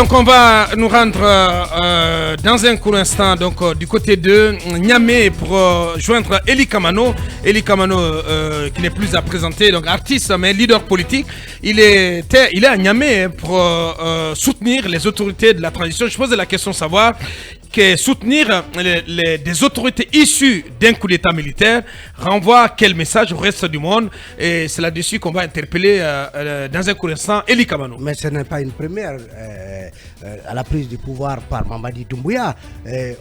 Donc on va nous rendre dans un court instant du côté de Niamey pour joindre Eli Kamano. Eli Kamano qui n'est plus à présenter, donc artiste mais leader politique. Il est à Niamey pour soutenir les autorités de la transition. Je pose la question de savoir que soutenir des autorités issues d'un coup d'état militaire renvoie quel message au reste du monde. Et c'est là-dessus qu'on va interpeller dans un court instant Eli Kamano. Mais ce n'est pas une première. À la prise du pouvoir par Mamadi Doumbouya,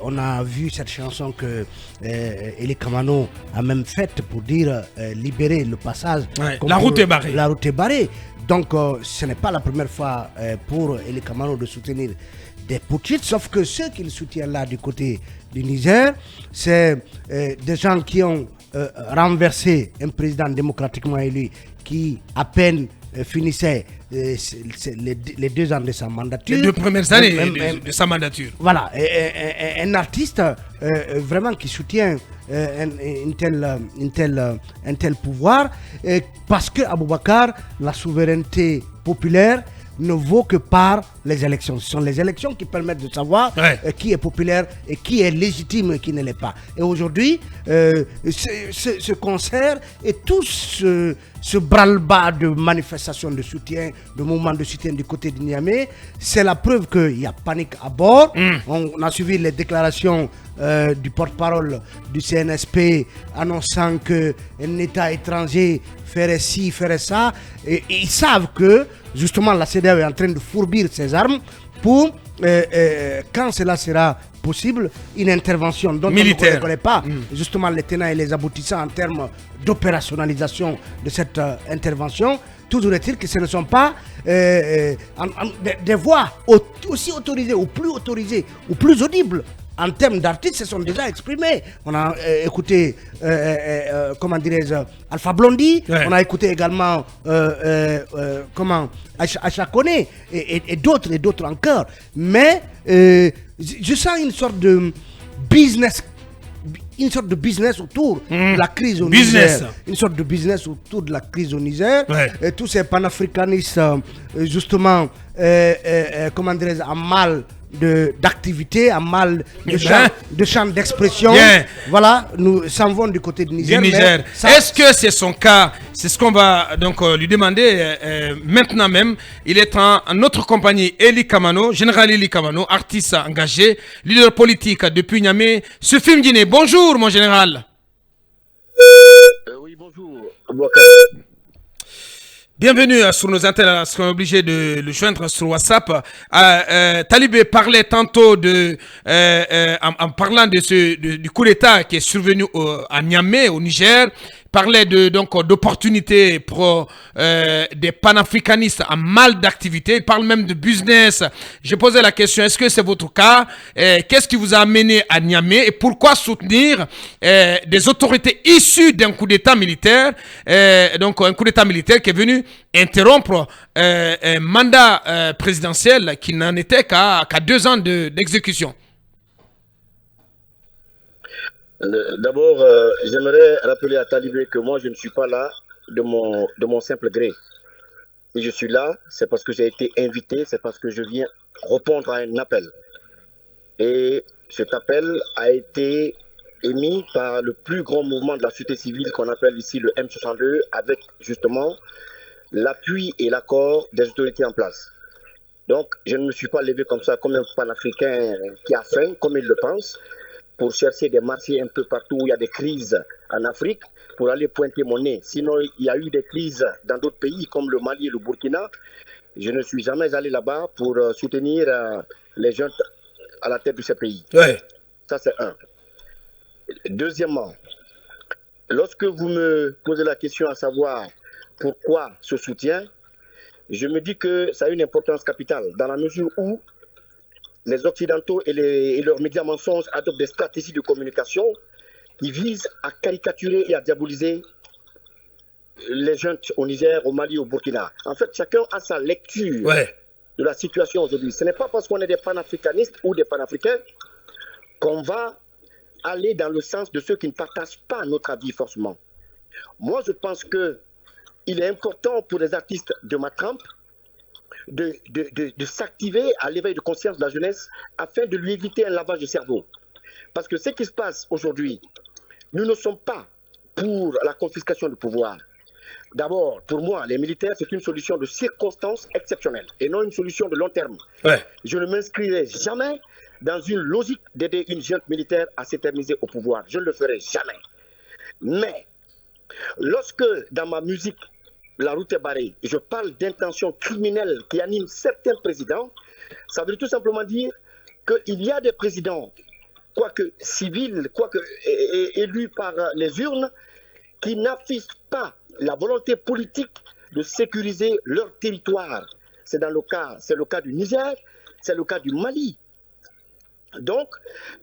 on a vu cette chanson que Eli Kamano a même faite pour dire libérer le passage. Ouais, la route est barrée. La route est barrée. Donc ce n'est pas la première fois pour Eli Kamano de soutenir des putschistes, sauf que ceux qui le soutiennent là du côté du Niger, c'est des gens qui ont renversé un président démocratiquement élu qui à peine finissait les 2 ans de sa mandature. Les 2 premières années de sa mandature. Voilà, un artiste vraiment qui soutient un tel pouvoir, parce que Aboubakar, la souveraineté populaire ne vaut que par les élections. Ce sont les élections qui permettent de savoir qui est populaire et qui est légitime et qui ne l'est pas. Et aujourd'hui, ce concert et tout ce branle-bas de manifestations de soutien, de mouvements de soutien du côté de Niamey, c'est la preuve qu'il y a panique à bord. On a suivi les déclarations du porte-parole du CNSP annonçant qu'un État étranger ferait ci, ferait ça. Et ils savent que justement la CEDEAO est en train de fourbir ses armes pour, quand cela sera possible, une intervention dont militaire. On ne connaît pas justement les tenants et les aboutissants en termes d'opérationnalisation de cette intervention. Toujours est-il que ce ne sont pas des voix aussi autorisées ou plus audibles. En termes d'artistes, se sont déjà exprimés. On a écouté, comment dirais-je, Alpha Blondy. On a écouté également, Acha Kone et d'autres encore. Mais je sens une sorte de business autour de la crise au Niger. Une sorte de business autour de la crise au Niger. Et tous ces panafricanistes, justement, comment dirais-je, en mal d'activité, en mal de champ d'expression. Voilà, nous s'en vont du côté du Niger. Est-ce que c'est son cas? C'est ce qu'on va donc lui demander maintenant même. Il est en notre compagnie, Eli Kamano, général Eli Kamano, artiste engagé, leader politique depuis Niamey, ce film Guinée. Bonjour mon général. Oui, bonjour. Bienvenue sur nos antennes, on est obligé de le joindre sur WhatsApp. Talibé parlait tantôt en parlant du coup d'État qui est survenu à Niamey, au Niger. Parlait d'opportunités pour des panafricanistes en mal d'activité. Il parle même de business. Je posais la question, est-ce que c'est votre cas? Qu'est-ce qui vous a amené à Niamey et pourquoi soutenir des autorités issues d'un coup d'État militaire, un coup d'État militaire qui est venu interrompre un mandat présidentiel qui n'en était qu'à 2 ans d'exécution? D'abord, j'aimerais rappeler à Talibé que moi, je ne suis pas là de mon simple gré. Si je suis là, c'est parce que j'ai été invité, c'est parce que je viens répondre à un appel. Et cet appel a été émis par le plus grand mouvement de la société civile qu'on appelle ici le M62, avec justement l'appui et l'accord des autorités en place. Donc, je ne me suis pas levé comme ça, comme un panafricain qui a faim, comme il le pense, pour chercher des marchés un peu partout où il y a des crises en Afrique, pour aller pointer mon nez. Sinon, il y a eu des crises dans d'autres pays, comme le Mali et le Burkina. Je ne suis jamais allé là-bas pour soutenir les jeunes à la tête de ces pays. Ça, c'est un. Deuxièmement, lorsque vous me posez la question à savoir pourquoi ce soutien, je me dis que ça a une importance capitale, dans la mesure où les Occidentaux et leurs médias mensonges adoptent des stratégies de communication qui visent à caricaturer et à diaboliser les jeunes au Niger, au Mali, au Burkina. En fait, chacun a sa lecture de la situation aujourd'hui. Ce n'est pas parce qu'on est des panafricanistes ou des panafricains qu'on va aller dans le sens de ceux qui ne partagent pas notre avis forcément. Moi, je pense qu'il est important pour les artistes de ma trempe de s'activer à l'éveil de conscience de la jeunesse afin de lui éviter un lavage de cerveau. Parce que ce qui se passe aujourd'hui, nous ne sommes pas pour la confiscation du pouvoir. D'abord, pour moi, les militaires, c'est une solution de circonstance exceptionnelle et non une solution de long terme. Ouais. Je ne m'inscrirai jamais dans une logique d'aider une junte militaire à s'éterniser au pouvoir. Je ne le ferai jamais. Mais, lorsque dans ma musique, La route est barrée, je parle d'intentions criminelles qui animent certains présidents, ça veut tout simplement dire qu'il y a des présidents, quoique civils, quoique élus par les urnes, qui n'affichent pas la volonté politique de sécuriser leur territoire. C'est le cas du Niger, c'est le cas du Mali. Donc,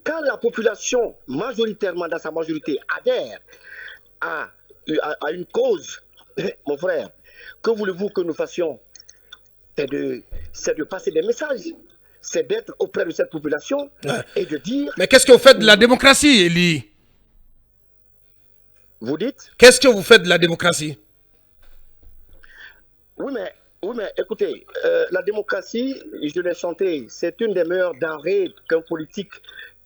quand la population, majoritairement dans sa majorité, adhère à une cause, mon frère, que voulez-vous que nous fassions? C'est de passer des messages, c'est d'être auprès de cette population et de dire... Mais qu'est-ce que vous faites de la démocratie, Eli? Vous dites? Qu'est-ce que vous faites de la démocratie? Oui, mais écoutez, la démocratie, je l'ai chanté, c'est une des meilleures denrées qu'un politique,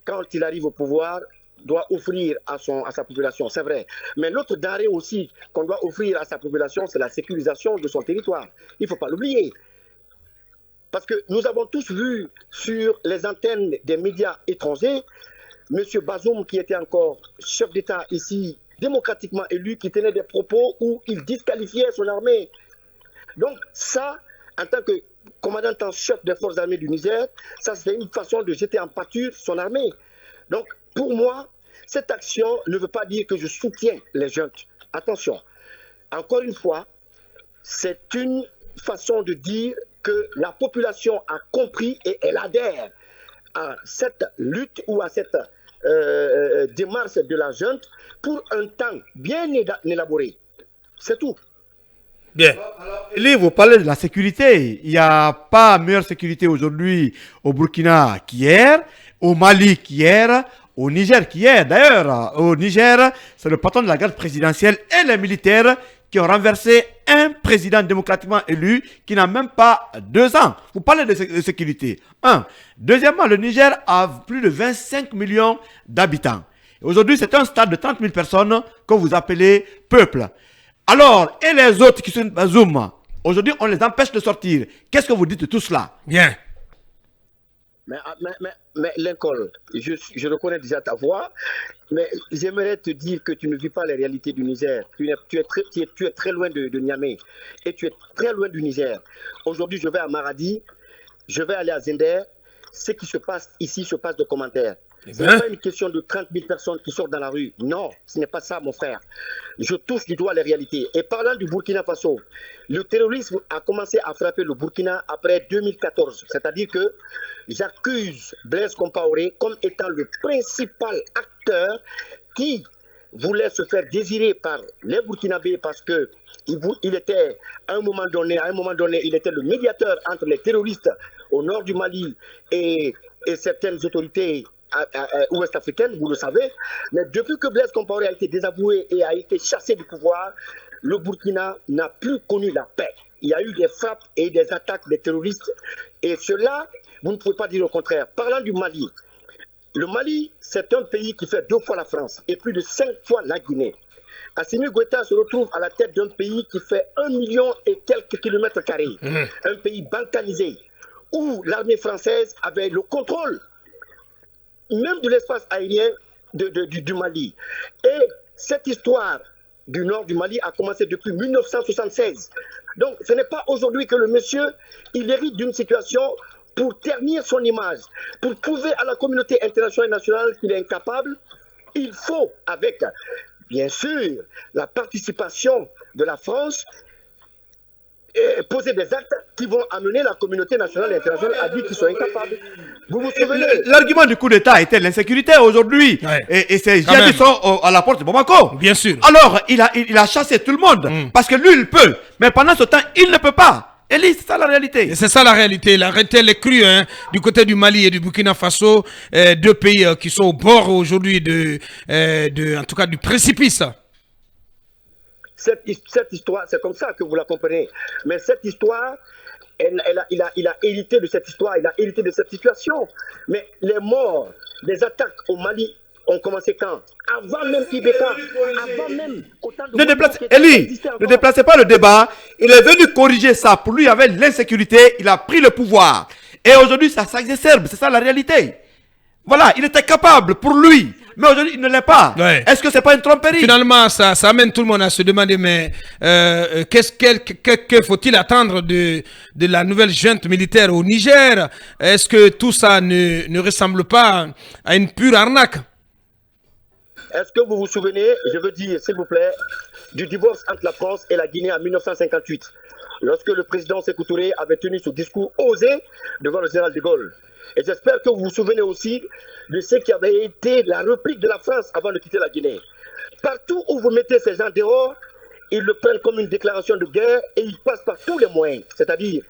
quand il arrive au pouvoir, doit offrir à sa population, c'est vrai. Mais l'autre denrée aussi qu'on doit offrir à sa population, c'est la sécurisation de son territoire. Il ne faut pas l'oublier. Parce que nous avons tous vu sur les antennes des médias étrangers, M. Bazoum, qui était encore chef d'État ici, démocratiquement élu, qui tenait des propos où il disqualifiait son armée. Donc ça, en tant que commandant en chef des forces armées du Niger, ça c'est une façon de jeter en pâture son armée. Donc pour moi, cette action ne veut pas dire que je soutiens les juntes. Attention, encore une fois, c'est une façon de dire que la population a compris et elle adhère à cette lutte ou à cette démarche de la junte pour un temps bien élaboré. C'est tout. Bien. Eli, vous parlez de la sécurité. Il n'y a pas meilleure sécurité aujourd'hui au Burkina qu'hier, au Mali qu'hier, au Niger qu'hier. D'ailleurs, au Niger, c'est le patron de la garde présidentielle et les militaires qui ont renversé un président démocratiquement élu qui n'a même pas 2 ans. Vous parlez de sécurité. Un. Deuxièmement, le Niger a plus de 25 millions d'habitants. Aujourd'hui, c'est un stade de 30 000 personnes que vous appelez peuple. Alors, et les autres qui sont Bazoum, aujourd'hui, on les empêche de sortir. Qu'est-ce que vous dites de tout cela? Bien. Mais Lincoln, je reconnais déjà ta voix, mais j'aimerais te dire que tu ne vis pas les réalités du Niger. Tu es très loin de Niamey et tu es très loin du Niger. Aujourd'hui, je vais à Maradi, je vais aller à Zender. Ce qui se passe ici se passe de commentaires. Ce n'est pas une question de 30 000 personnes qui sortent dans la rue. Non, ce n'est pas ça, mon frère. Je touche du doigt les réalités. Et parlant du Burkina Faso, le terrorisme a commencé à frapper le Burkina après 2014. C'est-à-dire que j'accuse Blaise Compaoré comme étant le principal acteur qui voulait se faire désirer par les Burkinabés parce que il était, à un moment donné, il était le médiateur entre les terroristes au nord du Mali et certaines autorités ouest-africaine, vous le savez, mais depuis que Blaise Compaoré a été désavoué et a été chassé du pouvoir, le Burkina n'a plus connu la paix. Il y a eu des frappes et des attaques des terroristes, et cela, vous ne pouvez pas dire le contraire. Parlant du Mali, le Mali, c'est un pays qui fait 2 fois la France et plus de 5 fois la Guinée. Assimi Goïta se retrouve à la tête d'un pays qui fait 1 million et quelques kilomètres carrés, un pays balkanisé, où l'armée française avait le contrôle même de l'espace aérien du Mali. Et cette histoire du nord du Mali a commencé depuis 1976. Donc ce n'est pas aujourd'hui que le monsieur, il hérite d'une situation pour ternir son image, pour prouver à la communauté internationale et nationale qu'il est incapable. Il faut, avec bien sûr la participation de la France, poser des actes qui vont amener la communauté nationale et internationale à dire qu'ils sont incapables. Vous vous souvenez? L'argument du coup d'État était l'insécurité aujourd'hui. Ouais. Et ces gens qui sont à la porte de Bamako. Bien sûr. Alors, il a chassé tout le monde. Parce que lui, il peut. Mais pendant ce temps, il ne peut pas. Et c'est ça la réalité. Et c'est ça la réalité. La réalité, elle est crue du côté du Mali et du Burkina Faso, 2 pays qui sont au bord aujourd'hui en tout cas du précipice. Cette histoire, c'est comme ça que vous la comprenez. Mais cette histoire, il a hérité de cette histoire, il a hérité de cette situation. Mais les morts, les attaques au Mali ont commencé quand? Avant même Ibeka, avant même autant de Ne déplacez pas le débat. Il est venu corriger ça. Pour lui, il y avait l'insécurité. Il a pris le pouvoir. Et aujourd'hui, ça s'exacerbe. C'est ça la réalité. Voilà, il était capable pour lui. Mais aujourd'hui, il ne l'est pas. Ouais. Est-ce que c'est pas une tromperie? Finalement, ça amène tout le monde à se demander, mais que faut-il attendre de la nouvelle junte militaire au Niger? Est-ce que tout ça ne ressemble pas à une pure arnaque? Est-ce que vous vous souvenez, je veux dire, s'il vous plaît, du divorce entre la France et la Guinée en 1958, lorsque le président Sékou Touré avait tenu ce discours osé devant le général de Gaulle? Et j'espère que vous vous souvenez aussi de ce qui avait été la réplique de la France avant de quitter la Guinée. Partout où vous mettez ces gens dehors, ils le prennent comme une déclaration de guerre et ils passent par tous les moyens, c'est-à-dire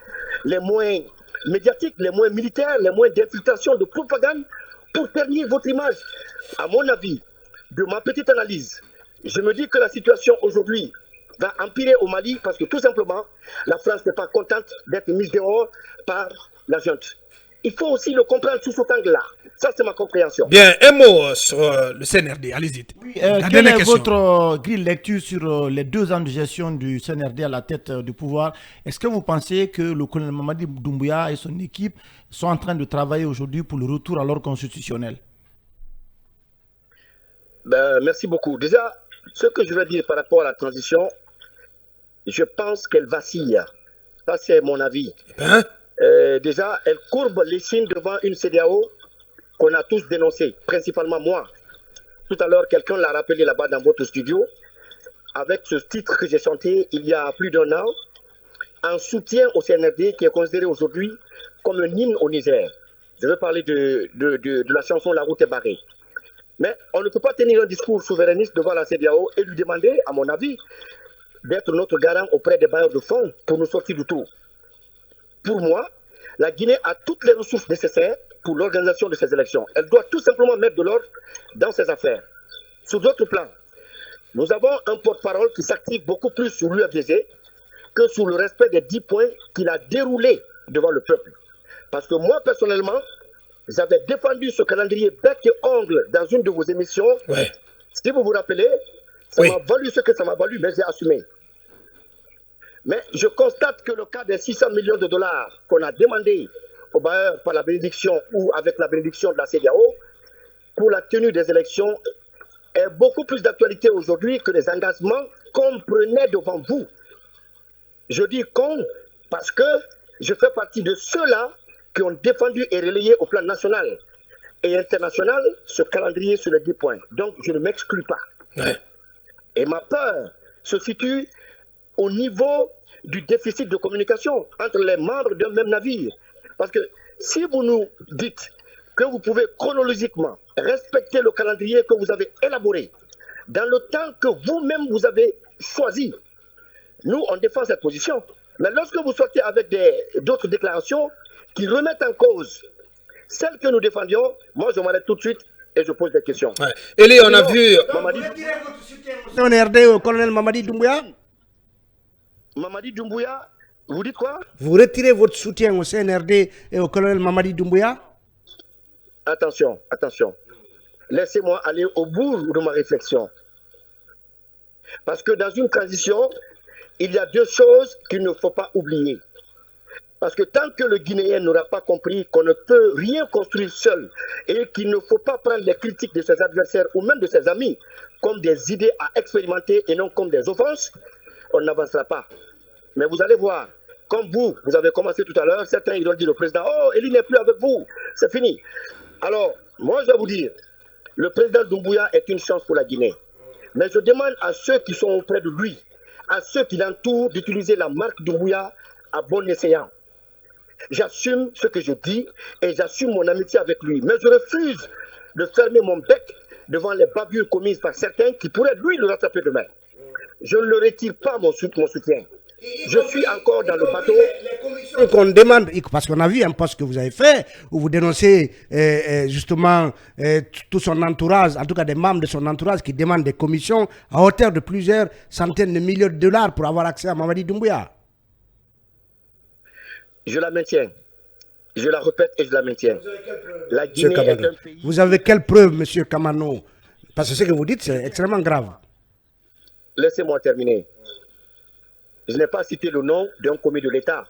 les moyens médiatiques, les moyens militaires, les moyens d'infiltration, de propagande, pour ternir votre image. À mon avis, de ma petite analyse, je me dis que la situation aujourd'hui va empirer au Mali parce que tout simplement, la France n'est pas contente d'être mise dehors par la junte. Il faut aussi le comprendre sous cet angle-là. Ça, c'est ma compréhension. Bien, un mot sur le CNRD, allez-y. Oui, quelle est votre grille de lecture sur les 2 ans de gestion du CNRD à la tête du pouvoir? Est-ce que vous pensez que le colonel Mamadi Doumbouya et son équipe sont en train de travailler aujourd'hui pour le retour à l'ordre constitutionnel? Merci beaucoup. Déjà, ce que je vais dire par rapport à la transition, je pense qu'elle vacille. Ça, c'est mon avis. Hein? Déjà, elle courbe les signes devant une CEDEAO qu'on a tous dénoncée, principalement moi. Tout à l'heure, quelqu'un l'a rappelé là-bas dans votre studio, avec ce titre que j'ai chanté il y a plus d'1 an, en soutien au CNRD qui est considéré aujourd'hui comme un hymne au Niger. Je veux parler de la chanson La route est barrée. Mais on ne peut pas tenir un discours souverainiste devant la CEDEAO et lui demander, à mon avis, d'être notre garant auprès des bailleurs de fonds pour nous sortir du trou. Pour moi, la Guinée a toutes les ressources nécessaires pour l'organisation de ces élections. Elle doit tout simplement mettre de l'ordre dans ses affaires. Sur d'autres plans, nous avons un porte-parole qui s'active beaucoup plus sur l'UFDG que sur le respect des 10 points qu'il a déroulés devant le peuple. Parce que moi, personnellement, j'avais défendu ce calendrier bec et ongle dans une de vos émissions. Ouais. Si vous vous rappelez, ça m'a valu ce que ça m'a valu, mais j'ai assumé. Mais je constate que le cas des 600 millions de dollars qu'on a demandé aux bailleurs par la bénédiction ou avec la bénédiction de la CEDEAO pour la tenue des élections est beaucoup plus d'actualité aujourd'hui que les engagements qu'on prenait devant vous. Je dis qu'on parce que je fais partie de ceux-là qui ont défendu et relayé au plan national et international ce calendrier sur les 10 points. Donc je ne m'exclus pas. Ouais. Et ma peur se situe au niveau du déficit de communication entre les membres d'un même navire. Parce que si vous nous dites que vous pouvez chronologiquement respecter le calendrier que vous avez élaboré dans le temps que vous-même vous avez choisi, nous, on défend cette position. Mais lorsque vous sortez avec d'autres déclarations qui remettent en cause celles que nous défendions, moi, je m'arrête tout de suite et je pose des questions. Ouais. Eli, on a vu... Mamadi, CNRD au colonel Mamadi Doumbouya? Mamadi Doumbouya, vous dites quoi? Vous retirez votre soutien au CNRD et au colonel Mamadi Doumbouya? Attention, attention. Laissez-moi aller au bout de ma réflexion. Parce que dans une transition, il y a 2 choses qu'il ne faut pas oublier. Parce que tant que le Guinéen n'aura pas compris qu'on ne peut rien construire seul et qu'il ne faut pas prendre les critiques de ses adversaires ou même de ses amis comme des idées à expérimenter et non comme des offenses, on n'avancera pas. Mais vous allez voir, comme vous avez commencé tout à l'heure, certains ils ont dit au président, oh, Eli n'est plus avec vous, c'est fini. Alors, moi je vais vous dire, le président Doumbouya est une chance pour la Guinée. Mais je demande à ceux qui sont auprès de lui, à ceux qui l'entourent, d'utiliser la marque Doumbouya à bon escient. J'assume ce que je dis et j'assume mon amitié avec lui. Mais je refuse de fermer mon bec devant les bavures commises par certains qui pourraient lui le rattraper demain. Je ne le retire pas mon soutien. Je suis encore dans le bateau. Qu'on demande, parce qu'on a vu un poste que vous avez fait, où vous dénoncez justement tout son entourage, en tout cas des membres de son entourage qui demandent des commissions à hauteur de plusieurs centaines de millions de dollars pour avoir accès à Mamadi Doumbouya. Je la maintiens. Je la répète et je la maintiens. La Monsieur Guinée est Kamano, un pays... vous avez quelle preuve, monsieur Kamano? Parce que ce que vous dites, c'est extrêmement grave. Laissez-moi terminer. Je n'ai pas cité le nom d'un commis de l'État.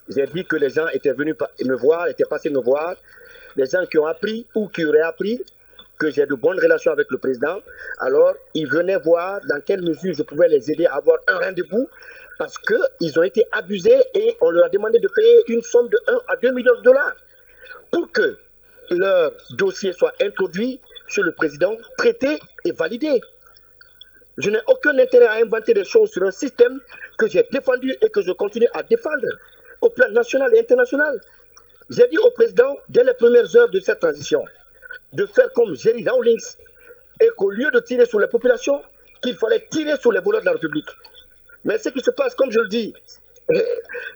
J'ai dit que les gens étaient venus me voir, étaient passés me voir. Les gens qui ont appris ou qui auraient appris que j'ai de bonnes relations avec le président. Alors, ils venaient voir dans quelle mesure je pouvais les aider à avoir un rendez-vous parce qu'ils ont été abusés et on leur a demandé de payer une somme de 1 à 2 millions de dollars pour que leur dossier soit introduit chez le président, traité et validé. Je n'ai aucun intérêt à inventer des choses sur un système que j'ai défendu et que je continue à défendre au plan national et international. J'ai dit au président, dès les premières heures de cette transition, de faire comme Jerry Rawlings et qu'au lieu de tirer sur les populations, qu'il fallait tirer sur les voleurs de la République. Mais ce qui se passe, comme je le dis,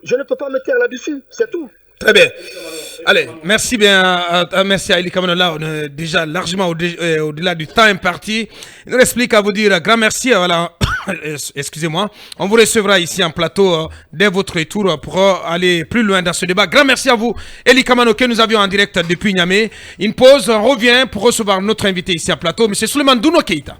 je ne peux pas me taire là-dessus, c'est tout. Très bien. Allez, merci bien. Merci à Eli Kamano. Là, on est déjà largement au-delà du temps imparti. Il nous reste plus qu'à vous dire un grand merci. Voilà. Excusez-moi. On vous recevra ici en plateau dès votre retour pour aller plus loin dans ce débat. Grand merci à vous, Eli Kamano, que nous avions en direct depuis Niamey. Une pause, on revient pour recevoir notre invité ici en plateau, M. Souleymane Douno Keïta.